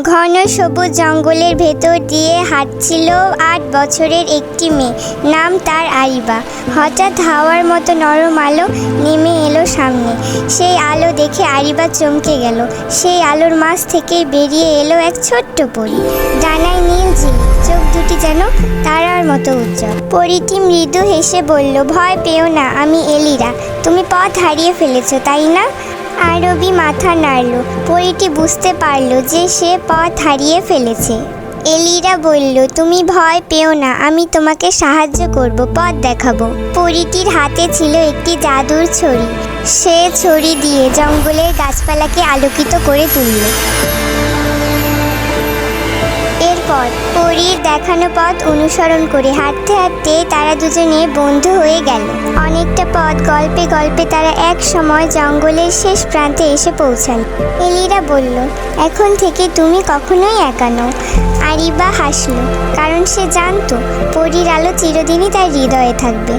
ঘন সবুজ জঙ্গলের ভেতর দিয়ে হাঁটছিল ৮ বছরের একটি মেয়ে, নাম তার আরিবা। হঠাৎ হাওয়ার মতো নরম আলো নেমে এলো সামনে। সেই আলো দেখে আরিবা চমকে গেল। সেই আলোর মাঝ থেকেই বেরিয়ে এলো এক ছোট্ট পরী, ডানায় নীল ঝিলিক, চোখ দুটি যেন তারার মতো উজ্জ্বল। পরীটি মৃদু হেসে বলল, ভয় পেও না, আমি এলিরা। তুমি পথ হারিয়ে ফেলেছো, তাই না? আরবি মাথা নাড়ল। পরীটি বুঝতে পারল যে সে পথ হারিয়ে ফেলেছে। এলিরা বলল, তুমি ভয় পেও না, আমি তোমাকে সাহায্য করব, পথ দেখাবো। পরীটির হাতে ছিল একটি জাদুর ছড়ি। সে ছড়ি দিয়ে জঙ্গলের গাছপালাকে আলোকিত করে তুলল। এরপর পরীর দেখানো পথ অনুসরণ করে হাঁটতে হাঁটতে তারা দুজনে বন্ধু হয়ে গেল। অনেকটা পথ গল্পে গল্পে তারা এক সময় জঙ্গলের শেষ প্রান্তে এসে পৌঁছাল। এলিরা বলল, এখন থেকে তুমি কখনোই একা নও। আরিবা হাসল, কারণ সে জানতো পরীর আলো চিরদিনই তার হৃদয়ে থাকবে।